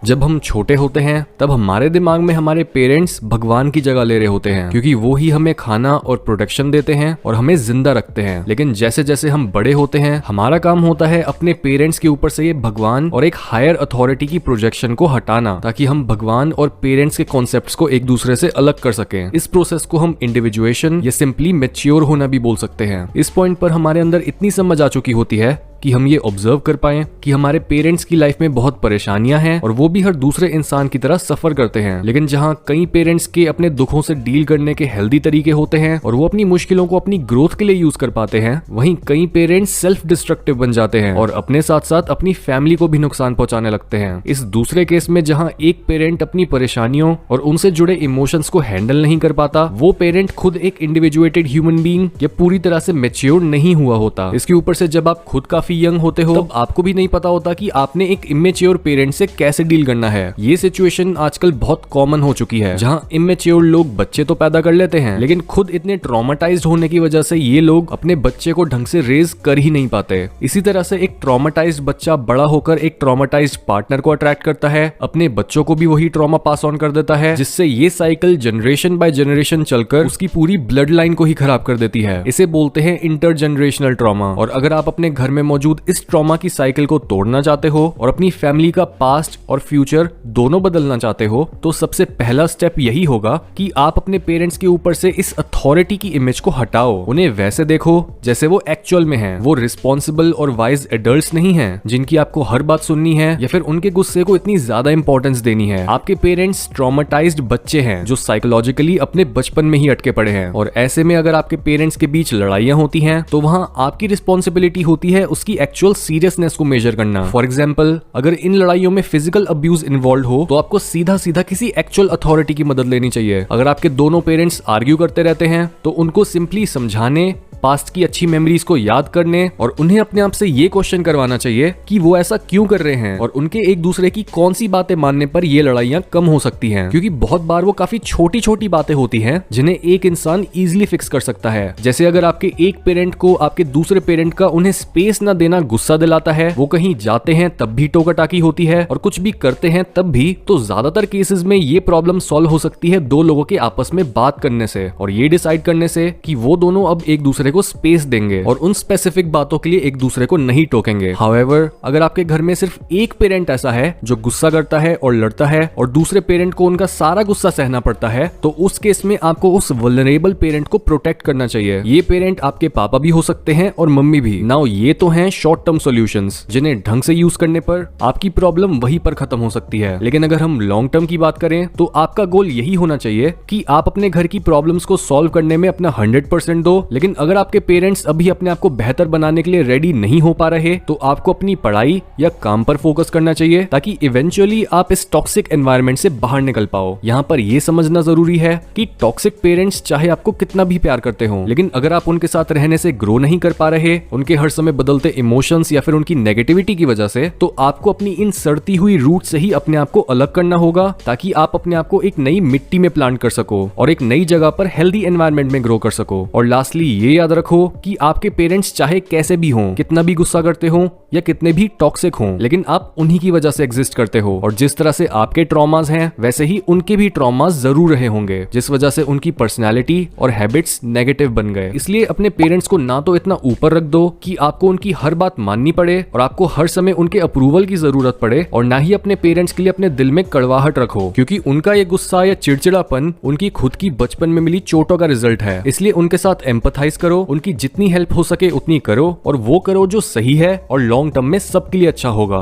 जब हम छोटे होते हैं तब हमारे दिमाग में हमारे पेरेंट्स भगवान की जगह ले रहे होते हैं, क्योंकि वो ही हमें खाना और प्रोटेक्शन देते हैं और हमें जिंदा रखते हैं। लेकिन जैसे जैसे हम बड़े होते हैं हमारा काम होता है अपने पेरेंट्स के ऊपर से ये भगवान और एक हायर अथॉरिटी की प्रोजेक्शन को हटाना, ताकि हम भगवान और पेरेंट्स के कॉन्सेप्ट्स को एक दूसरे से अलग कर सकें। इस प्रोसेस को हम इंडिविजुएशन या सिंपली मैच्योर होना भी बोल सकते हैं। इस पॉइंट पर हमारे अंदर इतनी समझ आ चुकी होती है कि हम ये ऑब्जर्व कर पाएं कि हमारे पेरेंट्स की लाइफ में बहुत परेशानियां हैं और वो भी हर दूसरे इंसान की तरह सफर करते हैं। लेकिन जहां कई पेरेंट्स के अपने दुखों से डील करने के हेल्दी तरीके होते हैं और वो अपनी मुश्किलों को अपनी ग्रोथ के लिए यूज कर पाते हैं, वहीं कई पेरेंट्स सेल्फ डिस्ट्रक्टिव बन जाते हैं और अपने साथ साथ अपनी फैमिली को भी नुकसान पहुंचाने लगते हैं। इस दूसरे केस में जहां एक पेरेंट अपनी परेशानियों और उनसे जुड़े इमोशंस को हैंडल नहीं कर पाता, वो पेरेंट खुद एक इंडिविजुएटेड ह्यूमन बीइंग या पूरी तरह से मैच्योर नहीं हुआ होता। इसके ऊपर से जब आप खुद काफी यंग होते हो तब आपको भी नहीं पता होता कि आपने एक इमेच्योर पेरेंट से कैसे डील करना है। ये सिचुएशन आजकल बहुत कॉमन हो चुकी है, जहां इमेच्योर लोग बच्चे तो पैदा कर लेते हैं लेकिन खुद इतने ट्रॉमेटाइज्ड होने की वजह से ये लोग अपने बच्चे को ढंग से रेज कर ही नहीं पाते। इसी तरह से एक ट्रॉमेटाइज्ड बच्चा बड़ा होकर एक ट्रॉमेटाइज्ड पार्टनर को अट्रैक्ट करता है, अपने बच्चों को भी वही ट्रॉमा पास ऑन कर देता है, जिससे ये साइकिल जनरेशन बाय जनरेशन चलकर उसकी पूरी ब्लड लाइन को ही खराब कर देती है। इसे बोलते हैं इंटरजेनरेशनल ट्रॉमा। और अगर आप अपने घर में मौजूद इस ट्रॉमा की साइकिल को तोड़ना चाहते हो और अपनी फैमिली का पास्ट और फ्यूचर दोनों बदलना चाहते हो, तो सबसे पहला स्टेप यही होगा कि आप अपने पेरेंट्स के ऊपर से इस अथॉरिटी की इमेज को हटाओ। उन्हें वैसे देखो जैसे वो एक्चुअल में हैं। वो रिस्पॉन्सिबल और वाइज एडल्ट्स नहीं हैं जिनकी आपको हर बात सुननी है या फिर उनके गुस्से को इतनी ज्यादा इंपॉर्टेंस देनी है। आपके पेरेंट्स ट्रॉमेटाइज्ड बच्चे हैं जो साइकोलॉजिकली अपने बचपन में ही अटके पड़े हैं, और ऐसे में अगर आपके पेरेंट्स के बीच लड़ाइयां होती हैं तो वहां आपकी रिस्पॉन्सिबिलिटी होती है उसकी एक्चुअल सीरियसनेस को मेजर करना। फॉर एग्जाम्पल, अगर इन लड़ाइयों में फिजिकल अब्यूज इन्वॉल्व हो तो आपको सीधा सीधा किसी एक्चुअल अथॉरिटी की मदद लेनी चाहिए। अगर आपके दोनों पेरेंट्स आर्ग्यू करते रहते हैं तो उनको सिंपली समझाने, पास्ट की अच्छी मेमोरीज को याद करने और उन्हें अपने आप से ये क्वेश्चन करवाना चाहिए कि वो ऐसा क्यों कर रहे हैं और उनके एक दूसरे की कौन सी बातें मानने पर ये लड़ाइयां कम हो सकती हैं। क्योंकि बहुत बार वो काफी छोटी छोटी बातें होती हैं जिन्हें एक इंसान इजीली फिक्स कर सकता है। जैसे अगर आपके एक पेरेंट को आपके दूसरे पेरेंट का उन्हें स्पेस न देना गुस्सा दिलाता है, वो कहीं जाते हैं तब भी टोकाटाकी होती है और कुछ भी करते हैं तब भी, तो ज्यादातर केसेस में ये प्रॉब्लम सॉल्व हो सकती है दो लोगों के आपस में बात करने से और ये डिसाइड करने से कि वो दोनों अब एक दूसरे को स्पेस देंगे और उन स्पेसिफिक बातों के लिए एक दूसरे को नहीं टोकेंगे। हाउएवर, अगर आपके घर में सिर्फ एक पेरेंट ऐसा है जो गुस्सा करता है और लड़ता है और दूसरे पेरेंट को उनका सारा गुस्सा सहना पड़ता है, तो उस केस में आपको उस वल्नरेबल पेरेंट को प्रोटेक्ट करना चाहिए। ये पेरेंट आपके पापा भी हो सकते हैं और मम्मी भी। नाउ ये तो हैं शॉर्ट टर्म सॉल्यूशंस जिन्हें ढंग से यूज करने पर आपकी प्रॉब्लम वहीं पर खत्म हो सकती है। लेकिन अगर हम लॉन्ग टर्म की बात करें तो आपका गोल यही होना चाहिए कि आप अपने घर की प्रॉब्लम्स को सॉल्व करने में अपना 100% दो। लेकिन अगर आपके पेरेंट्स अभी अपने आप को बेहतर बनाने के लिए रेडी नहीं हो पा रहे तो आपको अपनी पढ़ाई या काम पर फोकस करना चाहिए ताकि इवेंचुअली आप इस टॉक्सिक एनवायरनमेंट से बाहर निकल पाओ। यहाँ पर यह समझना जरूरी है कि टॉक्सिक पेरेंट्स चाहे आपको कितना भी प्यार करते हो, लेकिन अगर आप उनके साथ रहने से ग्रो नहीं कर पा रहे, उनके हर समय बदलते इमोशंस या फिर उनकी नेगेटिविटी की वजह से, तो आपको अपनी इन सड़ती हुई रूट से ही अपने आप को अलग करना होगा ताकि आप अपने आप को एक नई मिट्टी में प्लांट कर सको और एक नई जगह पर हेल्दी एनवायरनमेंट में ग्रो कर सको। और लास्टली ये याद रखो कि आपके पेरेंट्स चाहे कैसे भी हों, कितना भी गुस्सा करते हों या कितने भी टॉक्सिक हों, लेकिन आप उन्हीं की वजह से एग्जिस्ट करते हो और जिस तरह से आपके ट्रॉमास हैं वैसे ही उनके भी ट्रॉमास जरूर रहे होंगे, जिस वजह से उनकी पर्सनैलिटी और हैबिट्स नेगेटिव बन गए। इसलिए अपने पेरेंट्स को ना तो इतना ऊपर रख दो कि आपको उनकी हर बात माननी पड़े और आपको हर समय उनके अप्रूवल की जरूरत पड़े, और ना ही अपने पेरेंट्स के लिए अपने दिल में कड़वाहट रखो, क्योंकि उनका ये गुस्सा या चिड़चिड़ापन उनकी खुद की बचपन में मिली चोटों का रिजल्ट है। इसलिए उनके साथ एम्पथाइज करो, उनकी जितनी हेल्प हो सके उतनी करो और वो करो जो सही है और लॉन्ग टर्म में सबके लिए अच्छा होगा।